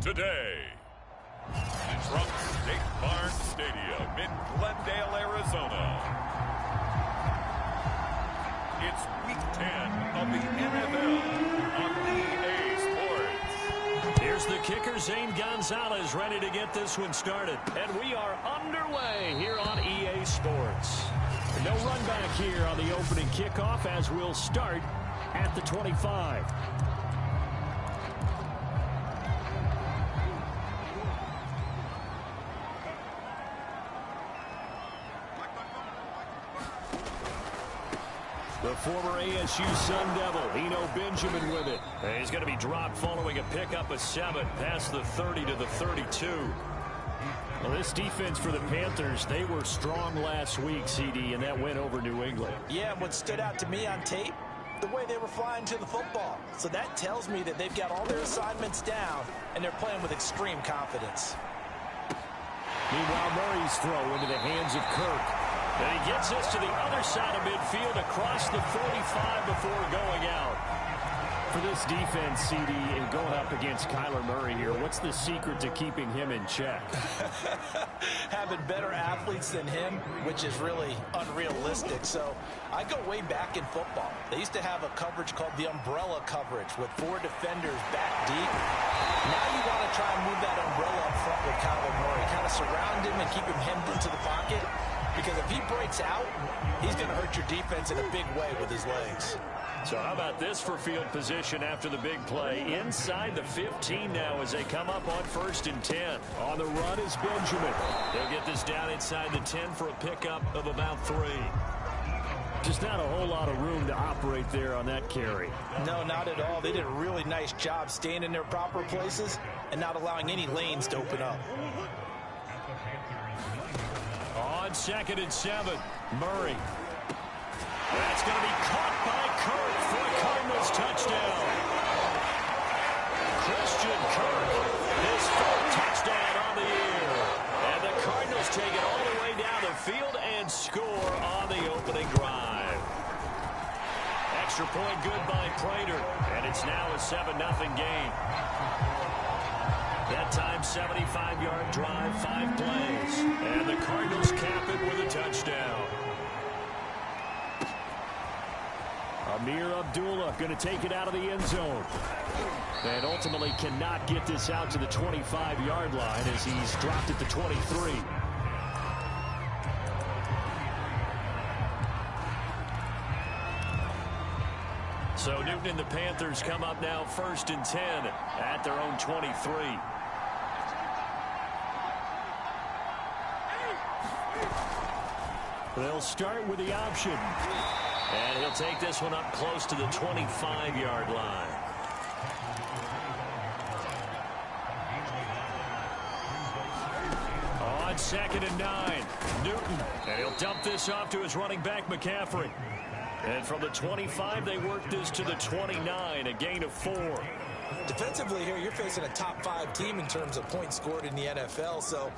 today. From State Farm Stadium in Glendale, Arizona, it's Week 10 of the NFL on EA Sports. Here's the kicker, Zane Gonzalez, ready to get this one started. And we are underway here on EA Sports. No run back here on the opening kickoff as we'll start at the 25. The former ASU Sun Devil, Eno Benjamin with it. And he's going to be dropped following a pickup of 7 past the 30 to the 32. Well, this defense for the Panthers, they were strong last week, CD, and that went over New England. Yeah, and what stood out to me on tape, the way they were flying to the football. So that tells me that they've got all their assignments down, and they're playing with extreme confidence. Meanwhile, Murray's throw into the hands of Kirk. And he gets us to the other side of midfield across the 45 before going out. For this defense, CD, and going up against Kyler Murray here, what's the secret to keeping him in check? Having better athletes than him, which is really unrealistic. So I go way back in football. They used to have a coverage called the umbrella coverage with 4 defenders back deep. Now you want to try and move that umbrella up front with Kyler Murray. Kind of surround him and keep him hemmed into the pocket. Because if he breaks out, he's going to hurt your defense in a big way with his legs. So how about this for field position after the big play? Inside the 15 now as they come up on 1st and 10. On the run is Benjamin. They'll get this down inside the 10 for a pickup of about 3. Just not a whole lot of room to operate there on that carry. No, not at all. They did a really nice job staying in their proper places and not allowing any lanes to open up. On 2nd and 7, Murray. That's going to be caught by Kirk for a Cardinals touchdown. Christian Kirk, his 4th touchdown on the year. And the Cardinals take it all the way down the field and score on the opening drive. Extra point good by Prater, and it's now a 7-0 game. That time, 75-yard drive, 5 plays. And the Cardinals cap it with a touchdown. Amir Abdullah going to take it out of the end zone. And ultimately cannot get this out to the 25-yard line as he's dropped at the 23. So Newton and the Panthers come up now 1st and 10 at their own 23. They'll start with the option. And he'll take this one up close to the 25-yard line. On 2nd and 9, Newton. And he'll dump this off to his running back, McCaffrey. And from the 25, they work this to the 29, a gain of 4. Defensively here, you're facing a top 5 team in terms of points scored in the NFL. So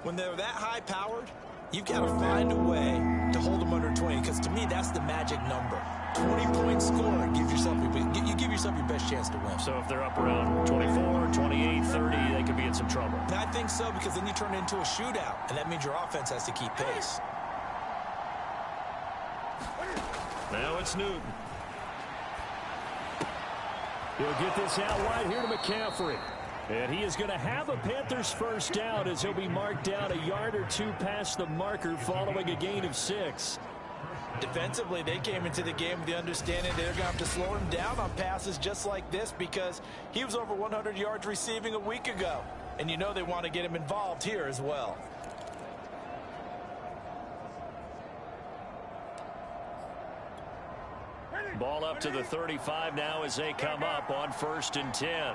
when they're that high-powered, you've got to find a way to hold them under 20, because to me, that's the magic number. 20-point score, you give yourself your best chance to win. So if they're up around 24, 28, 30, they could be in some trouble. I think so, because then you turn it into a shootout, and that means your offense has to keep pace. Now it's Newton. He'll get this out wide here to McCaffrey. And he is going to have a Panthers first down as he'll be marked down a yard or 2 past the marker following a gain of 6. Defensively, they came into the game with the understanding they're going to have to slow him down on passes just like this, because he was over 100 yards receiving a week ago. And you know they want to get him involved here as well. Ball up to the 35 now as they come up on 1st and 10.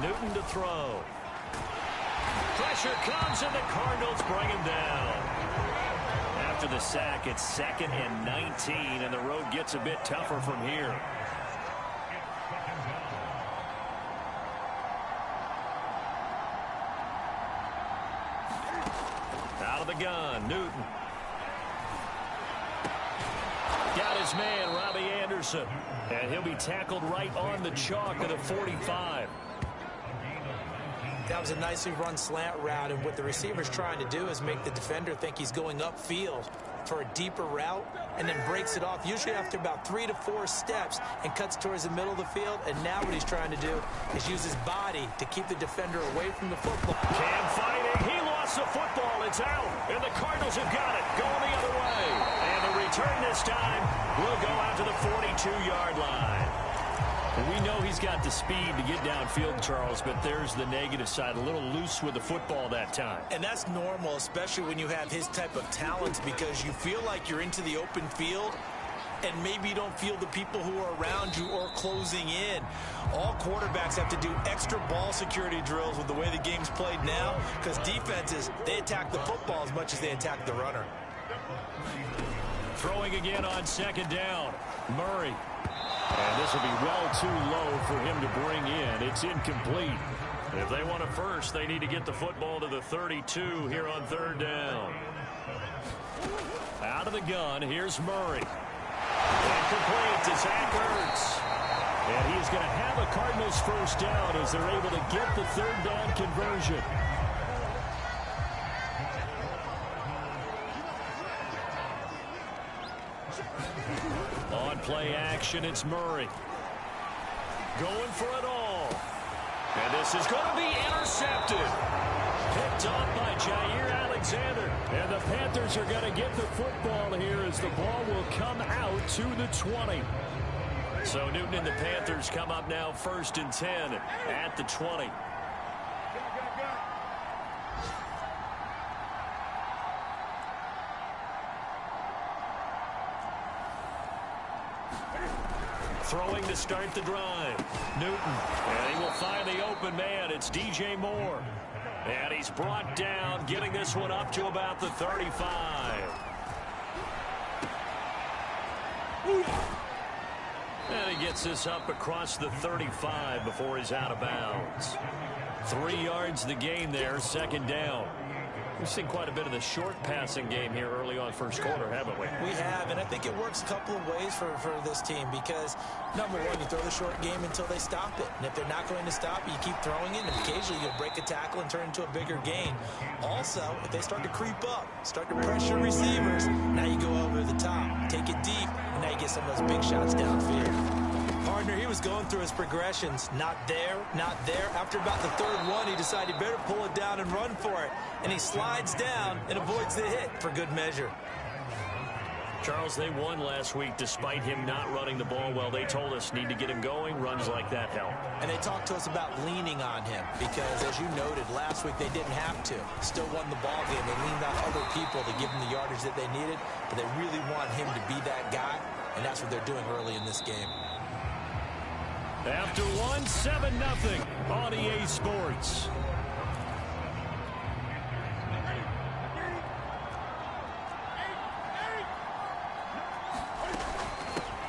Newton to throw. Pressure comes, and the Cardinals bring him down. After the sack, it's 2nd and 19, and the road gets a bit tougher from here. Out of the gun, Newton. Got his man, Robbie Anderson. And he'll be tackled right on the chalk of the 45. That was a nicely run slant route, and what the receiver's trying to do is make the defender think he's going upfield for a deeper route and then breaks it off, usually after about 3 to 4 steps, and cuts towards the middle of the field. And now what he's trying to do is use his body to keep the defender away from the football. Cam fighting. He lost the football. It's out, and the Cardinals have got it going the other way. And the return this time will go out to the 42-yard line. We know he's got the speed to get downfield, Charles, but there's the negative side. A little loose with the football that time. And that's normal, especially when you have his type of talent, because you feel like you're into the open field and maybe you don't feel the people who are around you or closing in. All quarterbacks have to do extra ball security drills with the way the game's played now, because defenses, they attack the football as much as they attack the runner. Throwing again on second down. Murray. And this will be well too low for him to bring in. It's incomplete. If they want a first, they need to get the football to the 32 here on third down. Out of the gun, here's Murray. Incomplete to Zach Ertz. And he's going to have a Cardinals first down as they're able to get the third down conversion. On play action, it's Murray. Going for it all. And this is going to be intercepted. Picked off by Jair Alexander. And the Panthers are going to get the football here as the ball will come out to the 20. So Newton and the Panthers come up now first and 10 at the 20. Throwing to start the drive. Newton. And he will find the open man. It's DJ Moore. And he's brought down, getting this one up to about the 35. And he gets this up across the 35 before he's out of bounds. 3 yards the gain there, second down. We've seen quite a bit of the short passing game here early on first quarter, haven't we? We have, and I think it works a couple of ways for this team because, number one, you throw the short game until they stop it. And if they're not going to stop it, you keep throwing it, and occasionally you'll break a tackle and turn into a bigger gain. Also, if they start to creep up, start to pressure receivers, now you go over the top, take it deep, and now you get some of those big shots downfield. Partner, he was going through his progressions. Not there, not there. After about the third one, he decided he better pull it down and run for it. And he slides down and avoids the hit for good measure. Charles, they won last week despite him not running the ball well. They told us need to get him going. Runs like that help. And they talked to us about leaning on him because, as you noted, last week they didn't have to. Still won the ball game. They leaned on other people to give them the yardage that they needed. But they really want him to be that guy, and that's what they're doing early in this game. After one, 7-0 on EA Sports.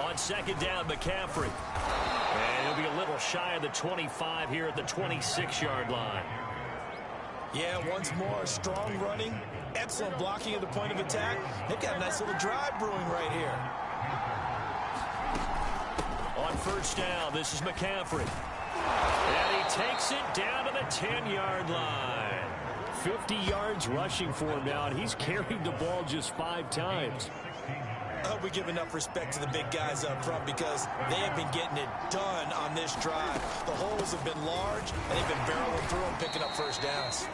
On second down, McCaffrey. And he'll be a little shy of the 25 here at the 26-yard line. Yeah, once more, strong running, excellent blocking at the point of attack. They've got a nice little drive brewing right here. On first down, this is McCaffrey. And he takes it down to the 10-yard line. 50 yards rushing for him now, and he's carried the ball just 5 times. I hope we give enough respect to the big guys up front because they have been getting it done on this drive. The holes have been large, and they've been barreling through them, picking up first downs.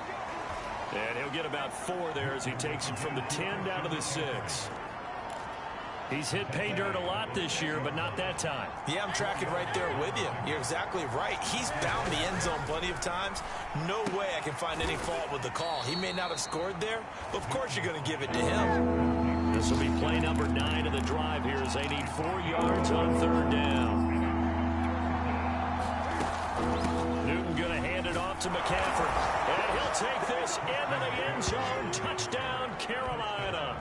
And he'll get about 4 there as he takes it from the 10 down to the 6. He's hit pay dirt a lot this year, but not that time. Yeah, I'm tracking right there with you. You're exactly right. He's bound the end zone plenty of times. No way I can find any fault with the call. He may not have scored there, but of course you're going to give it to him. This will be play number 9 of the drive here as they need 4 yards on third down. Newton going to hand it off to McCaffrey. And he'll take this into the end zone. Touchdown, Carolina.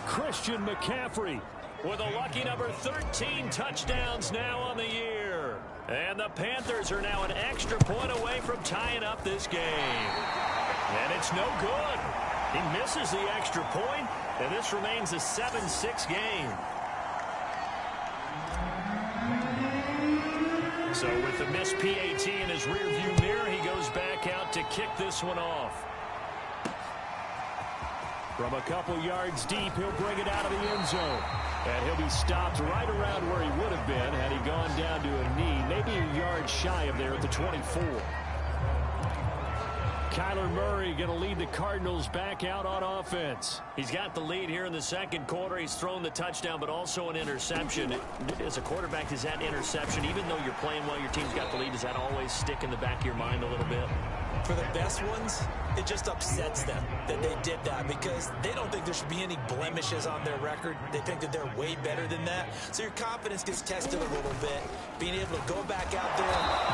Christian McCaffrey with a lucky number 13 touchdowns now on the year. And the Panthers are now an extra point away from tying up this game. And it's no good. He misses the extra point, and this remains a 7-6 game. So with the missed PAT in his rearview mirror, he goes back out to kick this one off. From a couple yards deep, he'll bring it out of the end zone. And he'll be stopped right around where he would have been had he gone down to a knee, maybe a yard shy of there at the 24. Kyler Murray going to lead the Cardinals back out on offense. He's got the lead here in the second quarter. He's thrown the touchdown, but also an interception. As a quarterback, does that interception, even though you're playing well, your team's got the lead, does that always stick in the back of your mind a little bit? For the best ones, it just upsets them that they did that because they don't think there should be any blemishes on their record. They think that they're way better than that. So your confidence gets tested a little bit. Being able to go back out there,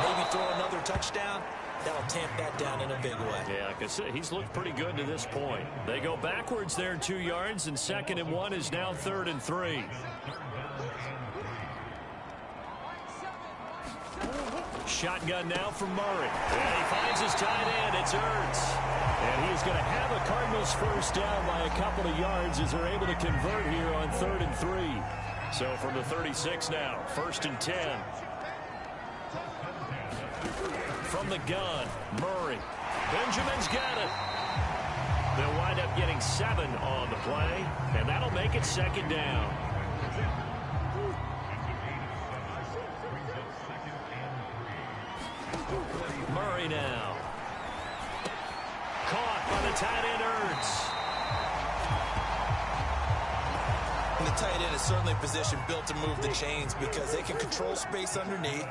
maybe throw another touchdown, that'll tamp that down in a big way. Yeah, like I said, he's looked pretty good to this point. They go backwards there 2 yards, and 2nd and 1 is now 3rd and 3. Shotgun now from Murray. And he finds his tight end. It's Ertz. And he's going to have a Cardinals first down by a couple of yards as they're able to convert here on 3rd and 3. So from the 36 now, 1st and 10. From the gun, Murray. Benjamin's got it. They'll wind up getting 7 on the play, and that'll make it 2nd down. Murray now. Caught by the tight end, Ertz. And the tight end is certainly a position built to move the chains because they can control space underneath.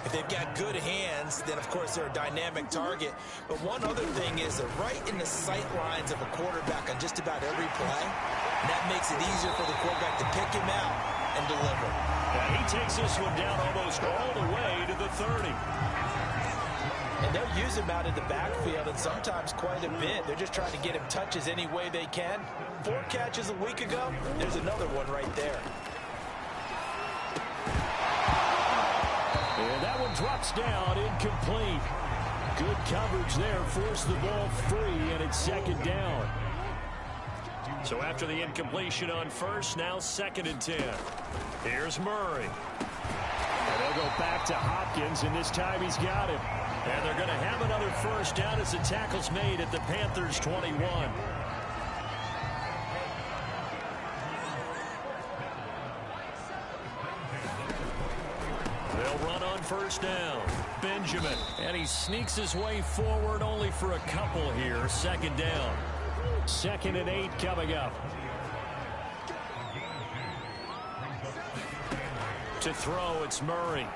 If they've got good hands, then of course they're a dynamic target. But one other thing is they're right in the sight lines of a quarterback on just about every play. And that makes it easier for the quarterback to pick him out and deliver. And he takes this one down almost all the way to the 30. And they'll use him out in the backfield and sometimes quite a bit. They're just trying to get him touches any way they can. 4 catches a week ago. There's another one right there. And that one drops down, incomplete. Good coverage there, forced the ball free, and it's 2nd down. So after the incompletion on first, now 2nd and 10. Here's Murray. And they'll go back to Hopkins, and this time he's got him. And they're going to have another first down as the tackle's made at the Panthers' 21. They'll run on first down. Benjamin. And he sneaks his way forward only for a couple here. 2nd down. 2nd and 8 coming up. To throw, it's Murray.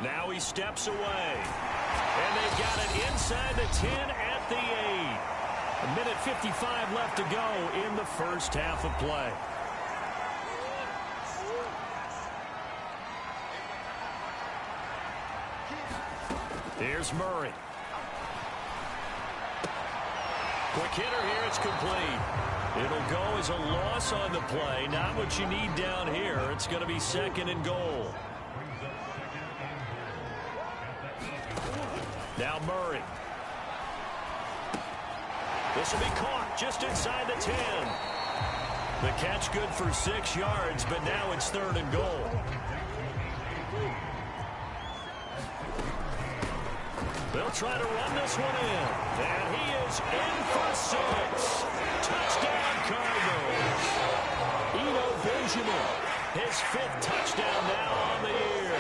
Now he steps away. And they've got it inside the 10 at the 8. 1:55 left to go in the first half of play. Here's Murray. Quick hitter here, it's complete. It'll go as a loss on the play. Not what you need down here. It's going to be 2nd and goal. Now Murray. This will be caught just inside the 10. The catch good for 6 yards, but now it's 3rd and goal. They'll try to run this one in. And he is in for 6. Touchdown Cardinals. Benjamin, his 5th touchdown now on the year.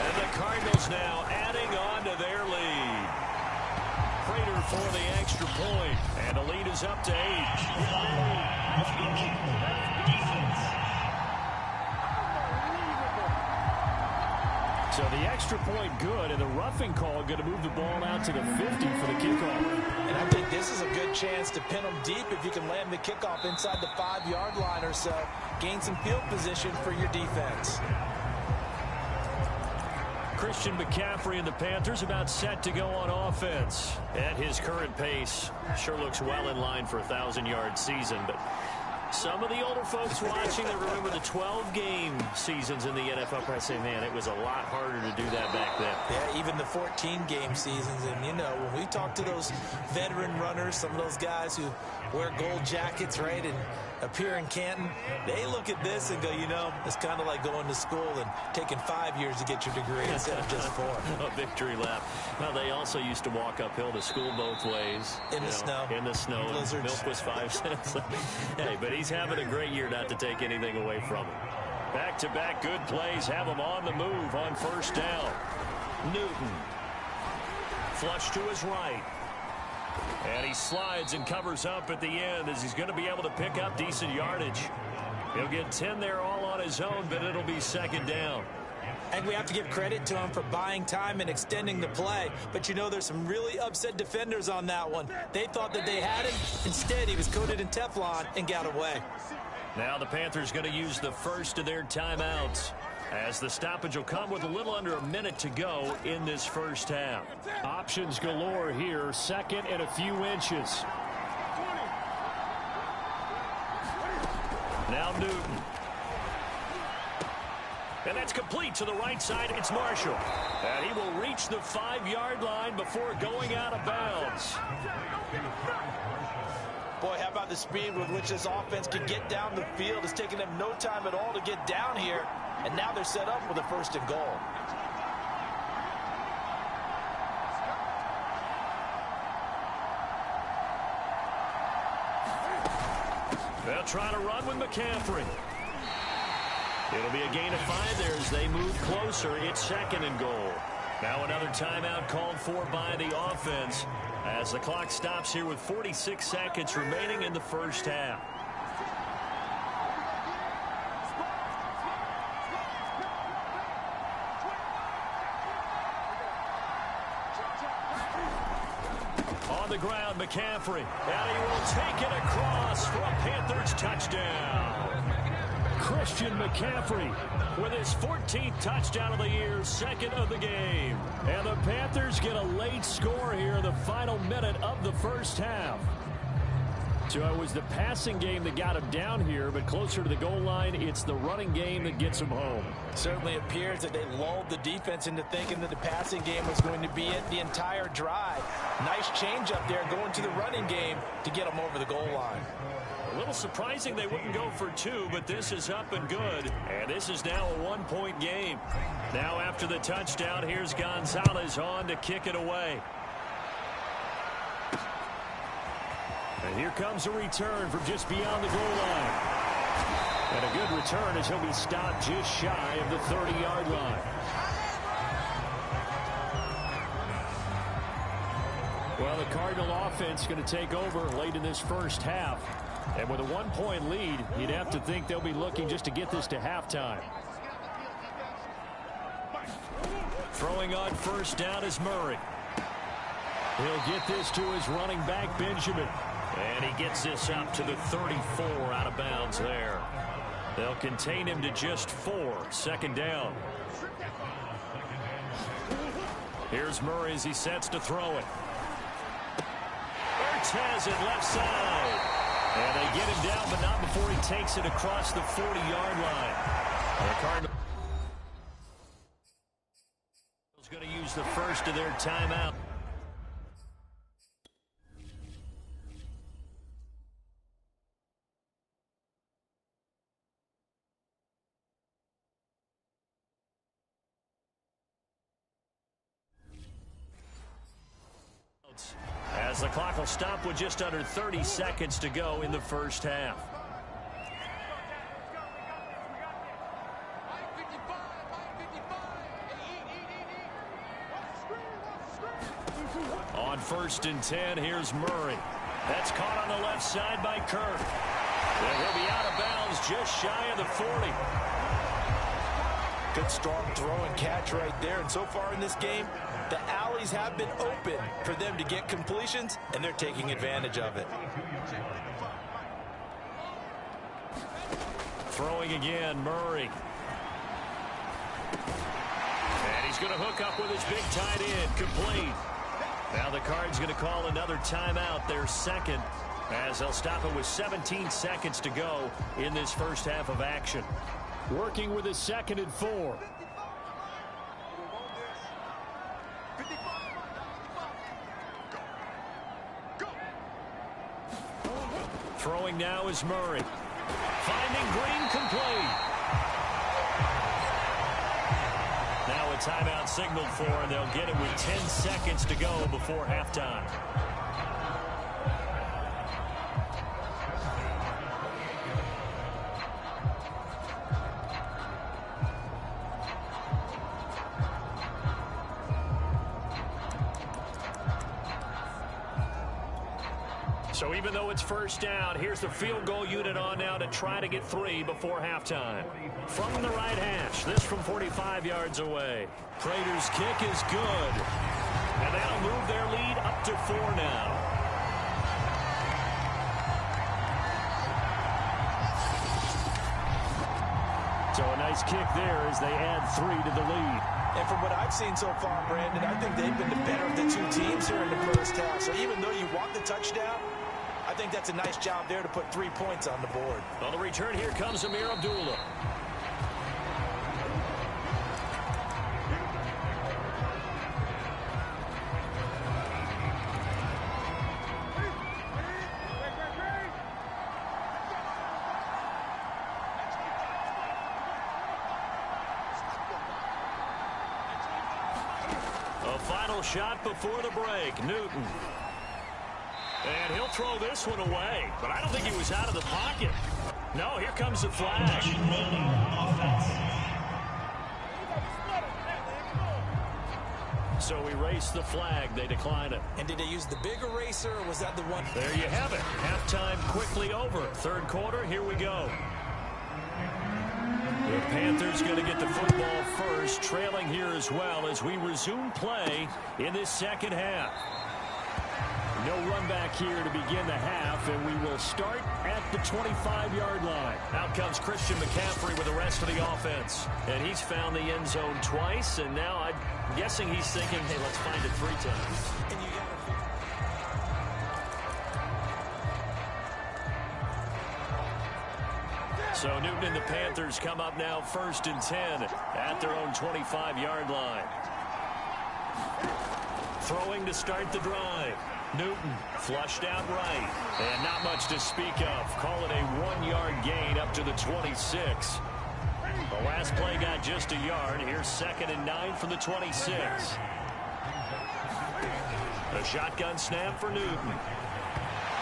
And the Cardinals now adding on to their lead. Prater for the extra point. And the lead is up to 8. So the extra point good, and the roughing call going to move the ball out to the 50 for the kickoff. And I think this is a good chance to pin them deep if you can land the kickoff inside the 5-yard line or so. Gain some field position for your defense. Christian McCaffrey and the Panthers about set to go on offense. At his current pace, sure looks well in line for a 1,000-yard season, but some of the older folks watching that remember the 12-game seasons in the NFL probably say, man, it was a lot harder to do that back then. Yeah, even the 14-game seasons. And, you know, when we talk to those veteran runners, some of those guys who wear gold jackets, right, and up here in Canton, they look at this and go, you know, it's kind of like going to school and taking 5 years to get your degree instead of just 4. A victory lap. Well, they also used to walk uphill to school both ways. In the snow. In the snow. Blizzards. Milk was 5 cents. Hey, but he's having a great year, not to take anything away from him. Back-to-back good plays have him on the move on first down. Newton. Flush to his right. And he slides and covers up at the end as he's going to be able to pick up decent yardage. He'll get 10 there all on his own, but it'll be second down. And we have to give credit to him for buying time and extending the play. But, you know, there's some really upset defenders on that one. They thought that they had him. Instead, he was coated in Teflon and got away. Now the Panthers going to use the first of their timeouts, as the stoppage will come with a little under a minute to go in this first half. Options galore here, second and a few inches. Now Newton. And that's complete to the right side. It's Marshall. And he will reach the 5-yard line before going out of bounds. Boy, how about the speed with which this offense can get down the field? It's taking them no time at all to get down here. And now they're set up with a 1st and goal. They'll try to run with McCaffrey. It'll be a gain of 5 there as they move closer. It's 2nd and goal. Now another timeout called for by the offense as the clock stops here with 46 seconds remaining in the first half. On the ground, McCaffrey. And he will take it across for a Panthers touchdown. Christian McCaffrey with his 14th touchdown of the year, 2nd of the game. And the Panthers get a late score here in the final minute of the first half. So it was the passing game that got him down here, but closer to the goal line, it's the running game that gets him home. Certainly appears that they lulled the defense into thinking that the passing game was going to be it the entire drive. Nice change up there going to the running game to get them over the goal line. A little surprising they wouldn't go for 2, but this is up and good. And this is now a 1-point game. Now after the touchdown, here's Gonzalez on to kick it away. And here comes a return from just beyond the goal line. And a good return as he'll be stopped just shy of the 30-yard line. Well, the Cardinal offense going to take over late in this first half. And with a 1-point lead, you'd have to think they'll be looking just to get this to halftime. Throwing on first down is Murray. He'll get this to his running back, Benjamin. And he gets this up to the 34 out of bounds there. They'll contain him to just 4. 2nd down. Here's Murray as he sets to throw it. Ertz has it left side. And they get him down, but not before he takes it across the 40-yard line. And the Cardinals going to use the first of their timeout. As the clock will stop with just under 30 seconds to go in the first half. On 1st and 10, here's Murray. That's caught on the left side by Kirk. And he'll be out of bounds just shy of the 40. Good strong throw and catch right there. And so far in this game, the alleys have been open for them to get completions, and they're taking advantage of it. Throwing again, Murray. And he's going to hook up with his big tight end, complete. Now the Cards going to call another timeout, their 2nd, as they'll stop it with 17 seconds to go in this first half of action. Working with a 2nd and 4. Throwing now is Murray. timeout signaled for, and they'll get it with 10 seconds to go before halftime. So even though it's first down, here's the field goal unit on now to try to get 3 before halftime. From the right hash, this from 45 yards away. Prater's kick is good. And that'll move their lead up to 4 now. So a nice kick there as they add 3 to the lead. And from what I've seen so far, Brandon, I think they've been the better of the two teams here in the first half. So even though you want the touchdown, I think that's a nice job there to put 3 points on the board. On the return, here comes Amir Abdullah. A final shot before the break. Newton. And he'll throw this one away, but I don't think he was out of the pocket. No, here comes the flag. So we race the flag. They decline it. And did they use the big eraser, or was that the one? There you have it. Halftime quickly over. Third quarter, here we go. The Panthers going to get the football first, trailing here as well as we resume play in this second half. No run back here to begin the half, and we will start at the 25-yard line. Out comes Christian McCaffrey with the rest of the offense. And he's found the end zone twice, and now I'm guessing he's thinking, hey, let's find it 3 times. And you So Newton and the Panthers come up now 1st and 10 at their own 25-yard line. Throwing to start the drive. Newton flushed out right. And not much to speak of. Call it a 1-yard gain up to the 26. The last play got just a yard. Here's 2nd and 9 from the 26. A shotgun snap for Newton.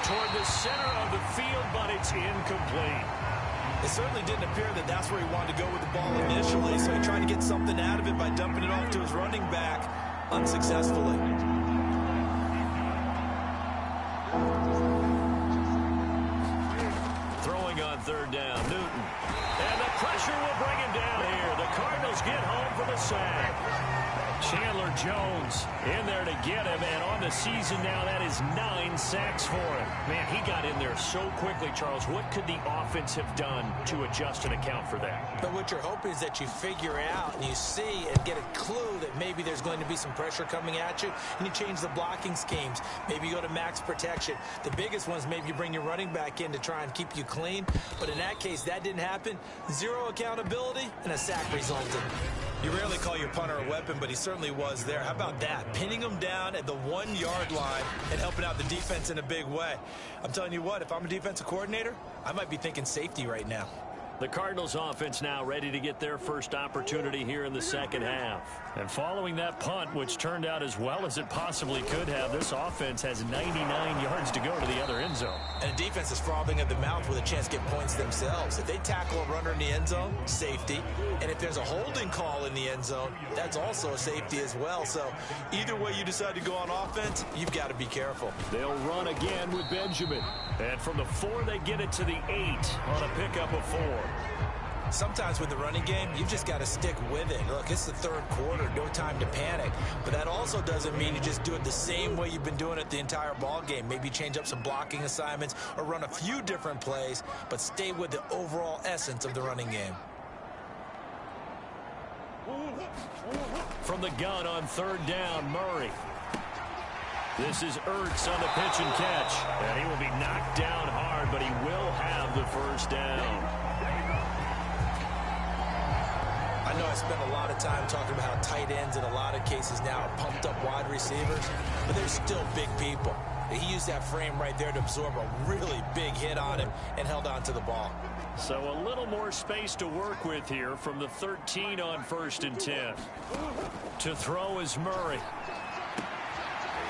Toward the center of the field, but it's incomplete. It certainly didn't appear that that's where he wanted to go with the ball initially, so he tried to get something out of it by dumping it off to his running back unsuccessfully. Throwing on 3rd down, Newton. And the pressure will bring him down here. The Cardinals get home for the sack. Chandler Jones in there to get him, and on the season now, that is 9 sacks for him. Man, he got in there so quickly, Charles. What could the offense have done to adjust and account for that? But what you're hoping is that you figure out and you see and get a clue that maybe there's going to be some pressure coming at you, and you change the blocking schemes. Maybe you go to max protection. The biggest ones, maybe you bring your running back in to try and keep you clean. But in that case, that didn't happen. 0 accountability, and a sack resulted. You rarely call your punter a weapon, but he certainly was there. How about that? Pinning him down at the 1-yard line and helping out the defense in a big way. I'm telling you what, if I'm a defensive coordinator, I might be thinking safety right now. The Cardinals offense now ready to get their first opportunity here in the second half. And following that punt, which turned out as well as it possibly could have, this offense has 99 yards to go to the other end zone. And the defense is frothing at the mouth with a chance to get points themselves. If they tackle a runner in the end zone, safety. And if there's a holding call in the end zone, that's also a safety as well. So either way you decide to go on offense, you've got to be careful. They'll run again with Benjamin. And from the 4, they get it to the 8 on a pickup of 4. Sometimes with the running game, you've just got to stick with it. Look, it's the 3rd quarter, no time to panic. But that also doesn't mean you just do it the same way you've been doing it the entire ball game. Maybe change up some blocking assignments or run a few different plays, but stay with the overall essence of the running game. From the gun on 3rd down, Murray. This is Ertz on the pitch and catch. And he will be knocked down hard, but he will have the first down. I know I spent a lot of time talking about how tight ends in a lot of cases now are pumped up wide receivers, but they're still big people. He used that frame right there to absorb a really big hit on him and held on to the ball. So a little more space to work with here from the 13 on 1st and 10. To throw is Murray.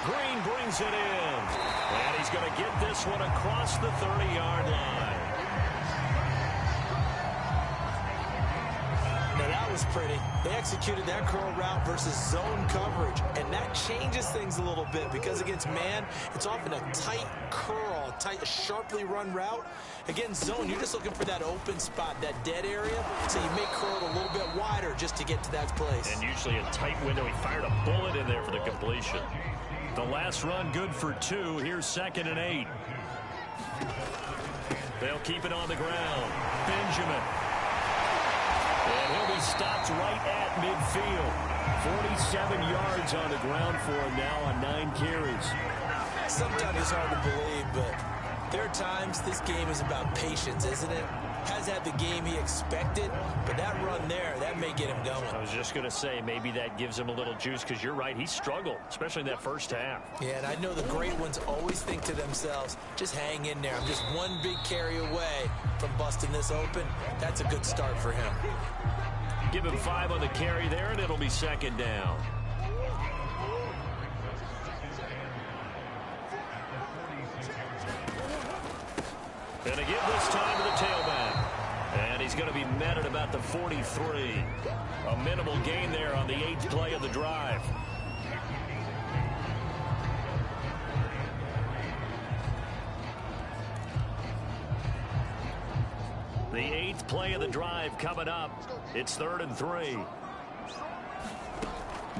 Green brings it in. And he's going to get this one across the 30-yard line. Now that was pretty. They executed that curl route versus zone coverage, and that changes things a little bit because against man, it's often a tight curl, a sharply run route. Against zone, you're just looking for that open spot, that dead area, so you make curl a little bit wider just to get to that place. And usually a tight window. He fired a bullet in there for the completion. The last run good for 2. Here's 2nd and 8. They'll keep it on the ground. Benjamin. And he'll be stopped right at midfield. 47 yards on the ground for him now on 9 carries. Sometimes it's hard to believe, but there are times this game is about patience, isn't it? Has had the game he expected, but that run there, that may get him going. I was just going to say, maybe that gives him a little juice, because you're right, he struggled, especially in that first half. Yeah, and I know the great ones always think to themselves, just hang in there. I'm just one big carry away from busting this open. That's a good start for him. Give him 5 on the carry there, and it'll be 2nd down. And again this time to the tailback. And he's going to be met at about the 43. A minimal gain there on the 8th play of the drive. The 8th play of the drive coming up. It's 3rd and 3.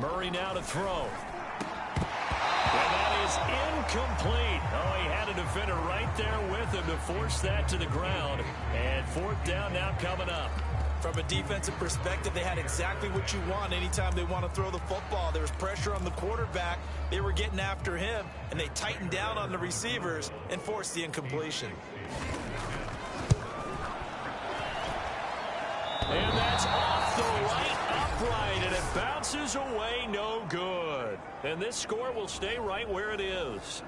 Murray now to throw. And that is incomplete. Oh, he had a defender right there with him to force that to the ground. And 4th down now coming up. From a defensive perspective, they had exactly what you want anytime they want to throw the football. There was pressure on the quarterback. They were getting after him, and they tightened down on the receivers and forced the incompletion. And that's off the right upright, and it bounces away, no good. And this score will stay right where it is.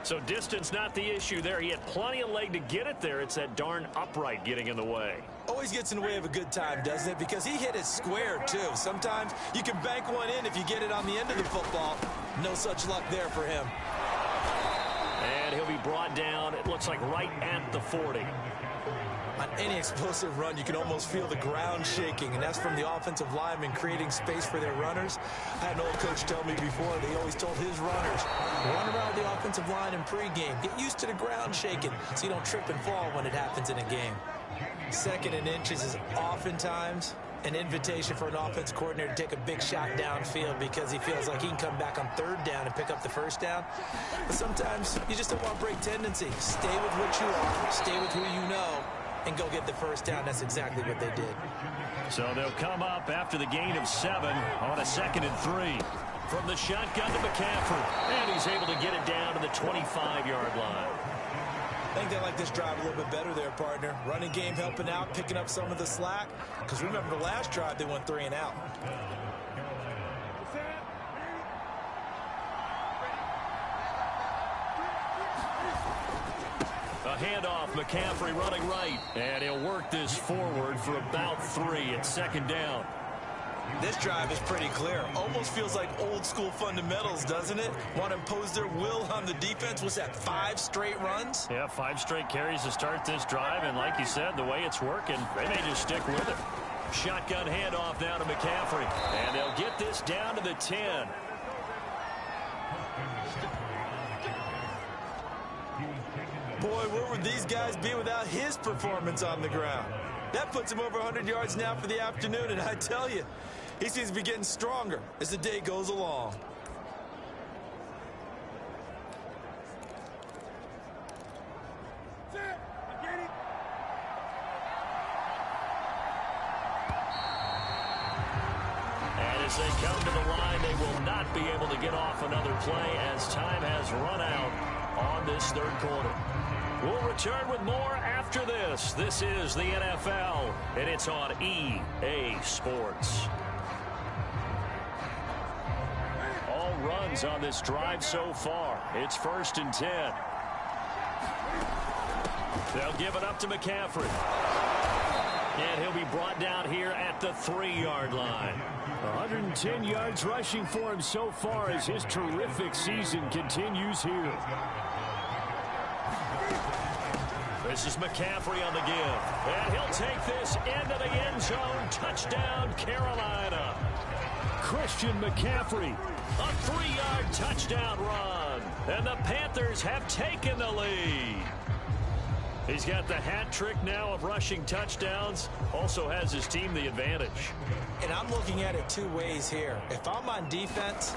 So distance not the issue there. He had plenty of leg to get it there. It's that darn upright getting in the way. Always gets in the way of a good time, doesn't it? Because he hit it square, too. Sometimes you can bank one in if you get it on the end of the football. No such luck there for him. And he'll be brought down, it looks like right at the 40. On any explosive run, you can almost feel the ground shaking, and that's from the offensive linemen creating space for their runners. I had an old coach tell me before, they always told his runners, run around the offensive line in pregame. Get used to the ground shaking so you don't trip and fall when it happens in a game. 2nd and inches is oftentimes an invitation for an offense coordinator to take a big shot downfield because he feels like he can come back on 3rd down and pick up the 1st down. But sometimes you just don't want to break tendency. Stay with what you are. Stay with who you know. And go get the 1st down. That's exactly what they did. So they'll come up after the gain of 7 on a 2nd and 3. From the shotgun to McCaffrey. And he's able to get it down to the 25-yard line. I think they like this drive a little bit better there, partner. Running game helping out, picking up some of the slack. Because remember the last drive, they went 3 and out. A handoff, McCaffrey running right. And he'll work this forward for about 3. It's 2nd down. This drive is pretty clear. Almost feels like old school fundamentals, doesn't it? Want to impose their will on the defense. Was that 5 straight runs? Yeah, 5 straight carries to start this drive. And like you said, the way it's working, they may just stick with it. Shotgun handoff now to McCaffrey. And they'll get this down to the 10. Boy, where would these guys be without his performance on the ground? That puts him over 100 yards now for the afternoon, and I tell you, he seems to be getting stronger as the day goes along. And as they come to the line, they will not be able to get off another play as time has run out on this 3rd quarter. We'll return with more after this. This is the NFL, and it's on EA Sports. All runs on this drive so far. It's 1st and 10. They'll give it up to McCaffrey. And he'll be brought down here at the 3-yard line. 110 yards rushing for him so far as his terrific season continues here. This is McCaffrey on the give. And he'll take this into the end zone. Touchdown, Carolina. Christian McCaffrey, a 3-yard touchdown run. And the Panthers have taken the lead. He's got the hat trick now of rushing touchdowns. Also has his team the advantage. And I'm looking at it two ways here. If I'm on defense,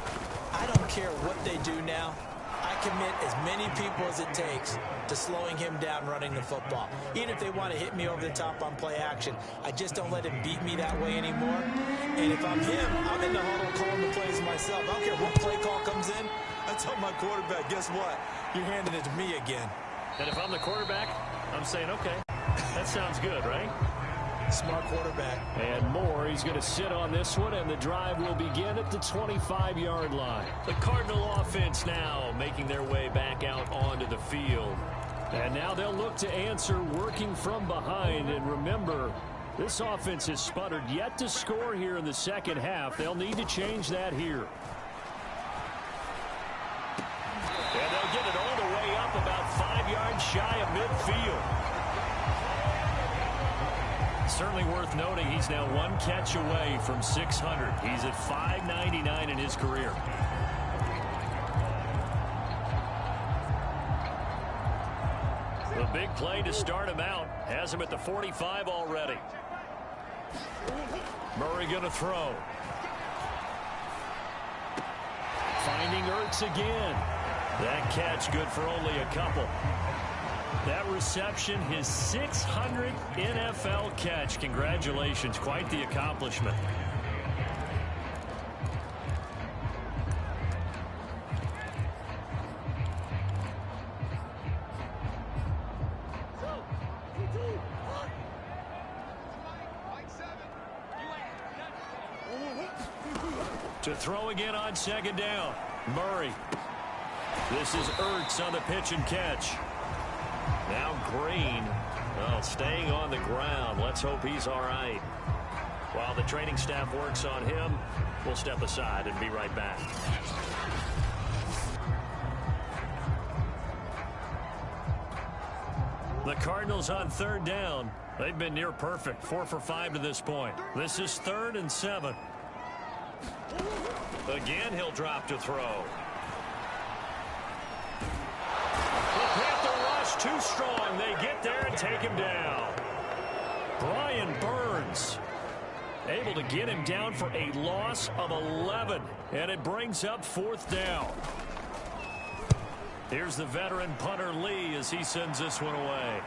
I don't care what they do now. I commit as many people as it takes to slowing him down running the football. Even if they want to hit me over the top on play action, I just don't let him beat me that way anymore. And if I'm him, I'm in the huddle calling the plays myself. I don't care what play call comes in. I tell my quarterback, guess what? You're handing it to me again. And if I'm the quarterback, I'm saying, okay, that sounds good, right? Smart quarterback. And more, he's going to sit on this one, and the drive will begin at the 25-yard line. The Cardinal offense now making their way back out onto the field. And now they'll look to answer working from behind. And remember, this offense has sputtered yet to score here in the second half. They'll need to change that here. And they'll get it all the way up about 5 yards shy of midfield. Certainly worth noting he's now one catch away from 600. He's at 599 in his career. The big play to start him out has him at the 45 already. Murray going to throw. Finding Ertz again. That catch good for only a couple. That reception, his 600th NFL catch. Congratulations, quite the accomplishment. To throw again on second down. Murray. This is Ertz on the pitch and catch. Now Green, well, staying on the ground. Let's hope he's all right. While the training staff works on him, we'll step aside and be right back. The Cardinals on third down. They've been near perfect. 4 for 5 to this point. This is 3rd and 7. Again, he'll drop to throw. Too strong. They get there and take him down. Brian Burns able to get him down for a loss of 11. And it brings up 4th down. Here's the veteran punter Lee as he sends this one away.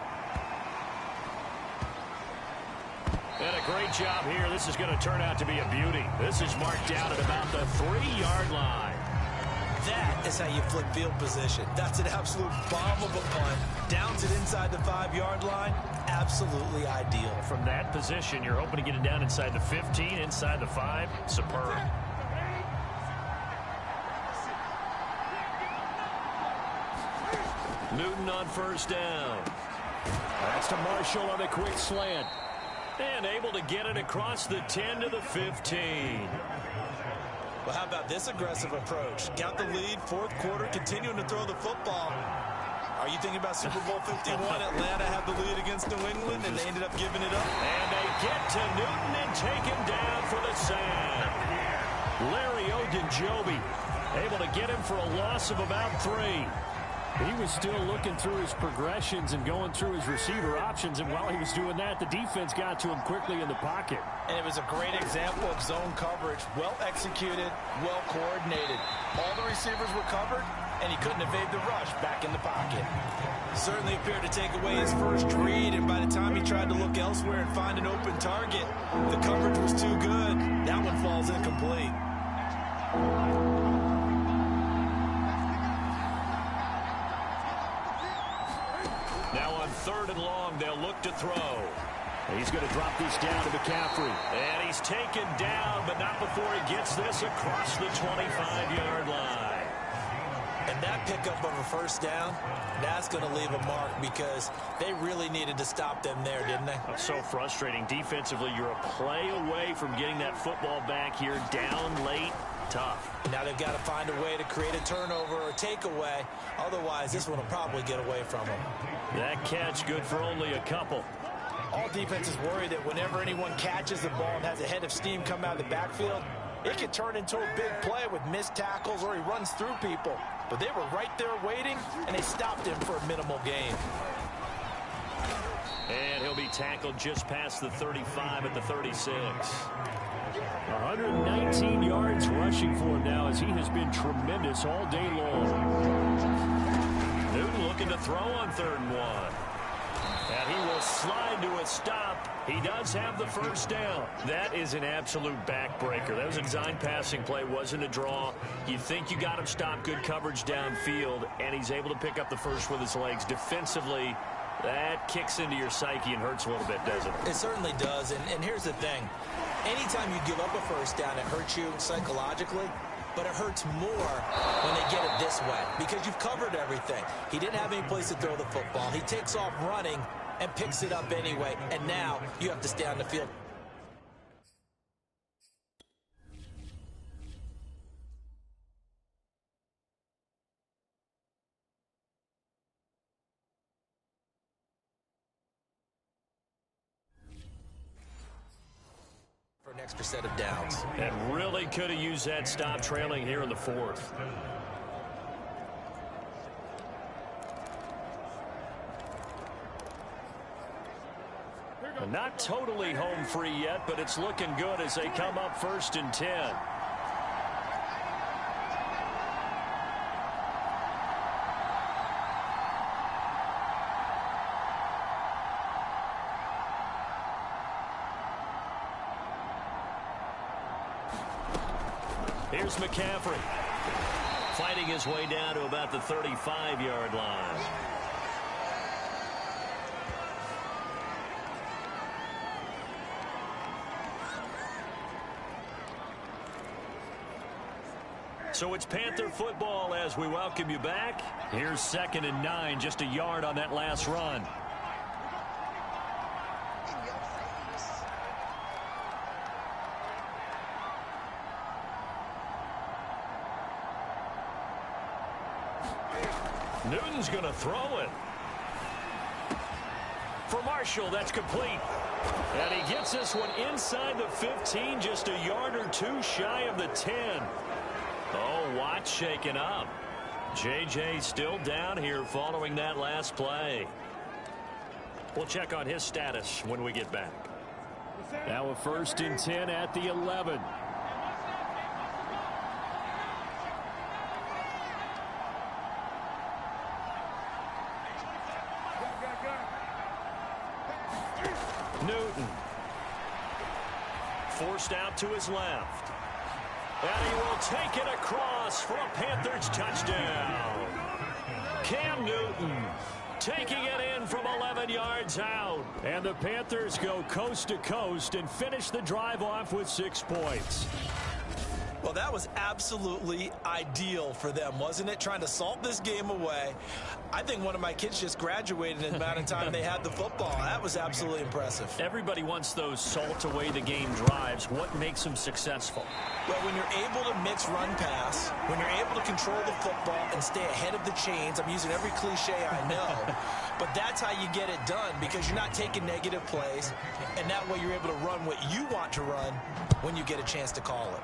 And a great job here. This is going to turn out to be a beauty. This is marked down at about the 3-yard line. That is how you flip field position. That's an absolute bomb of a punt. Downs it inside the 5-yard line. Absolutely ideal. From that position, you're hoping to get it down inside the 15, inside the 5. Superb. Newton on first down. That's to Marshall on the quick slant. And able to get it across the 10 to the 15. Well, how about this aggressive approach? Got the lead, 4th quarter, continuing to throw the football. Are you thinking about Super Bowl 51? Atlanta had the lead against New England, and they ended up giving it up. And they get to Newton and take him down for the sack. Larry Ogunjobi able to get him for a loss of about 3. He was still looking through his progressions and going through his receiver options, and while he was doing that, the defense got to him quickly in the pocket. And it was a great example of zone coverage. Well executed, well coordinated. All the receivers were covered, and he couldn't evade the rush back in the pocket. Certainly appeared to take away his first read, and by the time he tried to look elsewhere and find an open target, the coverage was too good. That one falls incomplete. Now on 3rd and long, they'll look to throw. He's going to drop this down to McCaffrey. And he's taken down, but not before he gets this across the 25-yard line. And That pickup of a first down, that's going to leave a mark because they really needed to stop them there, didn't they? That's so frustrating. Defensively, you're a play away from getting that football back here. Down late, tough. Now they've got to find a way to create a turnover or takeaway. Otherwise, this one will probably get away from them. That catch good for only a couple. All defenses worry that whenever anyone catches the ball and has a head of steam come out of the backfield, it can turn into a big play with missed tackles or he runs through people. But they were right there waiting, and they stopped him for a minimal gain. And he'll be tackled just past the 35 at the 36. 119 yards rushing for him now as he has been tremendous all day long. Newton looking to throw on 3rd and 1. And he will slide to a stop. He does have the first down. That is an absolute backbreaker. That was a design passing play, wasn't a draw. You think you got him stopped, good coverage downfield, and he's able to pick up the first with his legs. Defensively, that kicks into your psyche and hurts a little bit, doesn't it? It certainly does, and here's the thing. Anytime you give up a first down, it hurts you psychologically, but it hurts more when they get it this way because you've covered everything. He didn't have any place to throw the football. He takes off running and picks it up anyway, and now you have to stay on the field. For an extra set of downs. And really could have used that stop trailing here in the 4th. Not totally home free yet, but it's looking good as they come up 1st and 10. Here's McCaffrey fighting his way down to about the 35-yard line. So it's Panther football as we welcome you back. Here's 2nd and 9, just a yard on that last run. Newton's going to throw it. For Marshall, that's complete. And he gets this one inside the 15, just a yard or two shy of the 10. Oh, Watt shaken up. J.J. still down here following that last play. We'll check on his status when we get back. Now a 1st and 10 at the 11. Newton. Forced out to his left. And he will take it across for a Panthers touchdown. Cam Newton taking it in from 11 yards out. And the Panthers go coast to coast and finish the drive off with 6 points. Well, that was absolutely ideal for them, wasn't it? Trying to salt this game away. I think one of my kids just graduated in the amount of time they had the football. That was absolutely impressive. Everybody wants those salt away the game drives. What makes them successful? Well, when you're able to mix run pass, when you're able to control the football and stay ahead of the chains, I'm using every cliche I know, but that's how you get it done because you're not taking negative plays, and that way you're able to run what you want to run when you get a chance to call it.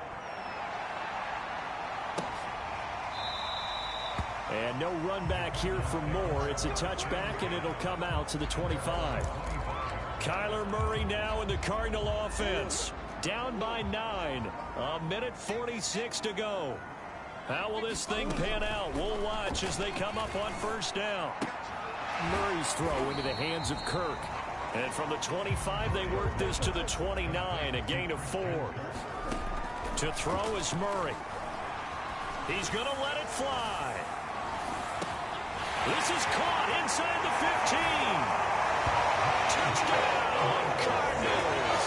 And no run back here for Moore. It's a touchback, and it'll come out to the 25. Kyler Murray now in the Cardinal offense. Down by 9. 1:46 to go. How will this thing pan out? We'll watch as they come up on 1st down. Murray's throw into the hands of Kirk. And from the 25, they work this to the 29, a gain of 4. To throw is Murray. He's going to let it fly. This is caught inside the 15. Touchdown, Cardinals.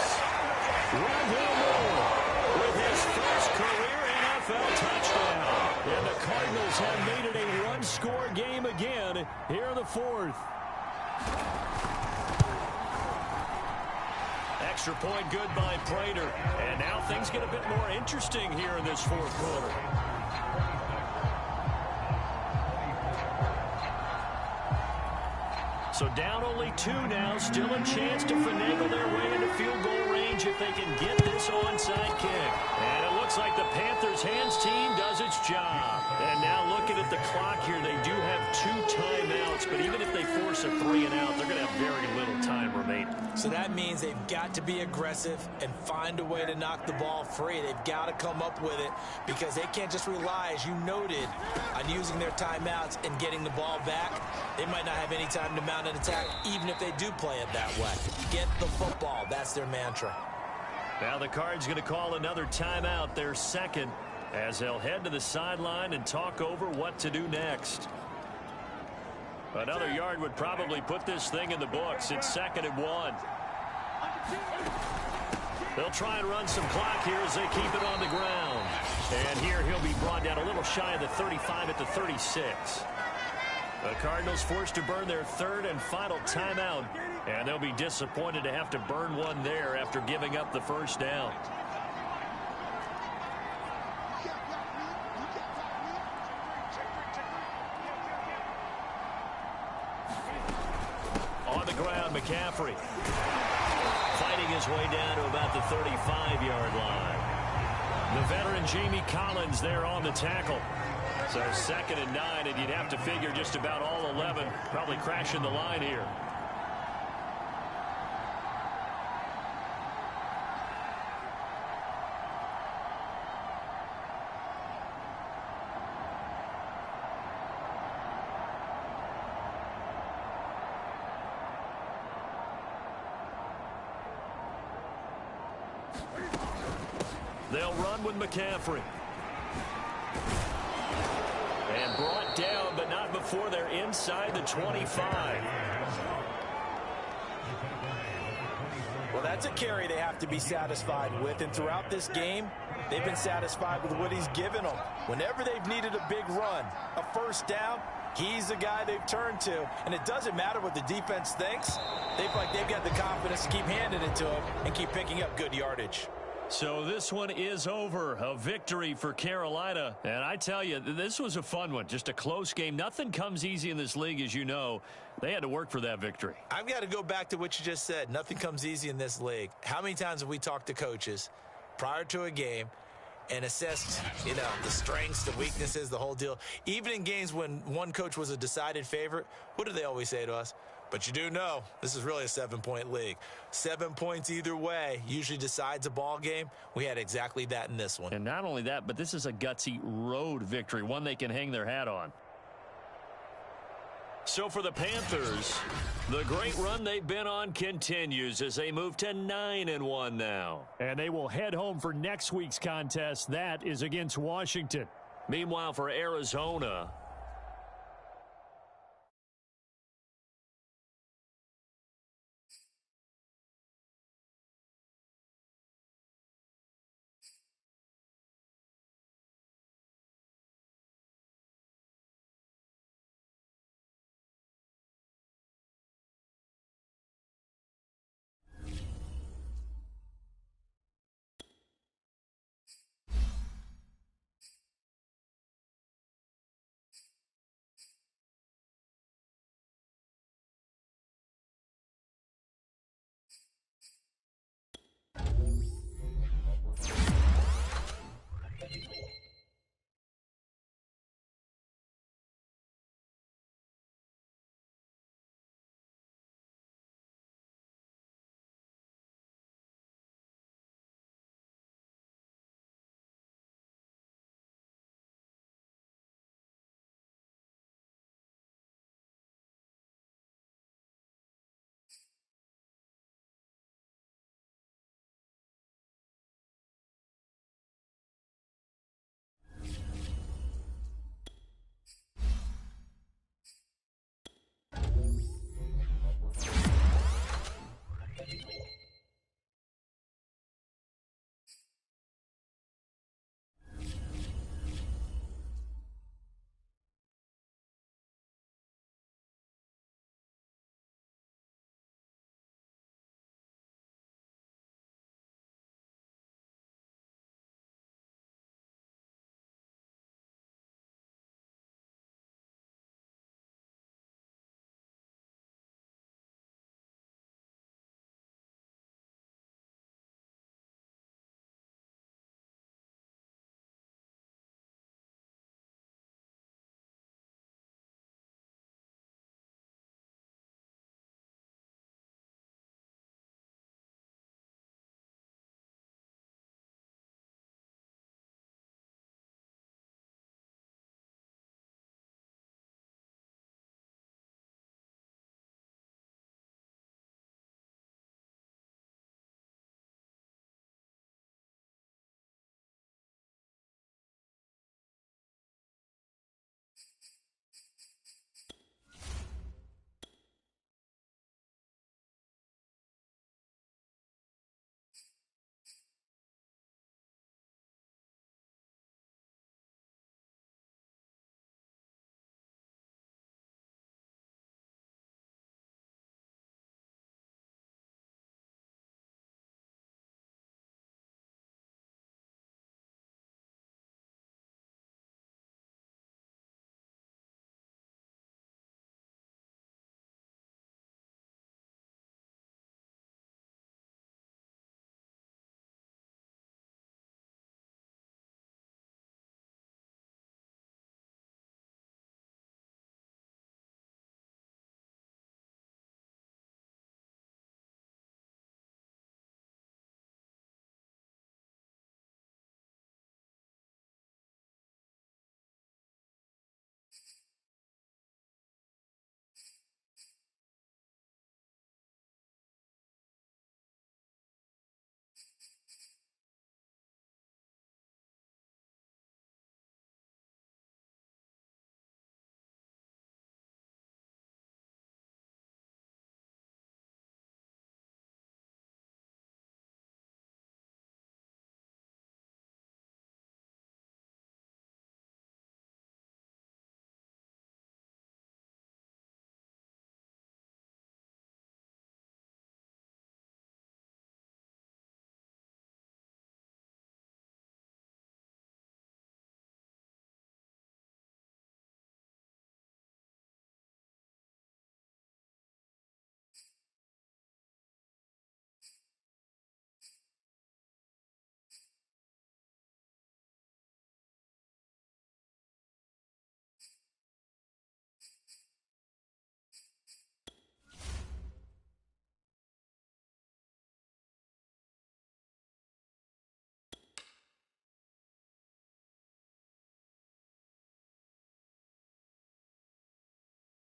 Rondale Moore with his first career NFL touchdown. And the Cardinals have made it a one-score game again here in the fourth. Extra point good by Prater. And now things get a bit more interesting here in this fourth quarter. So down only 2 now. Still a chance to finagle their way into field goal range if they can get this onside kick. And it looks like the Panthers' hands team does its job. And now looking at the clock here, they do have 2 timeouts. But even if they force a 3-and-out, they're going to have very little time remaining. So that means they've got to be aggressive and find a way to knock the ball free. They've got to come up with it because they can't just rely, as you noted, on using their timeouts and getting the ball back. They might not have any time to mount an attack, even if they do play it that way. Get the football. That's their mantra. Now the Cards going to call another timeout, their second, as they'll head to the sideline and talk over what to do next. Another yard would probably put this thing in the books. It's 2nd and 1. They'll try and run some clock here as they keep it on the ground. And here he'll be brought down a little shy of the 35 at the 36. The Cardinals forced to burn their 3rd and final timeout. And they'll be disappointed to have to burn one there after giving up the first down. On the ground, McCaffrey fighting his way down to about the 35-yard line. The veteran Jamie Collins there on the tackle. So 2nd and 9, and you'd have to figure just about all 11 probably crashing the line here. They'll run with McCaffrey. And brought down, but not before they're inside the 25. Well, that's a carry they have to be satisfied with. And throughout this game, they've been satisfied with what he's given them. Whenever they've needed a big run, a first down, he's the guy they've turned to. And it doesn't matter what the defense thinks. They've got the confidence to keep handing it to him and keep picking up good yardage. So this one is over. A victory for Carolina. And I tell you, this was a fun one. Just a close game. Nothing comes easy in this league, as you know. They had to work for that victory. I've got to go back to what you just said. Nothing comes easy in this league. How many times have we talked to coaches prior to a game and assessed, the strengths, the weaknesses, the whole deal? Even in games when one coach was a decided favorite, what do they always say to us? But you do know this is really a 7-point league. 7 points either way usually decides a ball game. We had exactly that in this one. And not only that, but this is a gutsy road victory, one they can hang their hat on. So for the Panthers, the great run they've been on continues as they move to 9-1 now. And they will head home for next week's contest. That is against Washington. Meanwhile, for Arizona,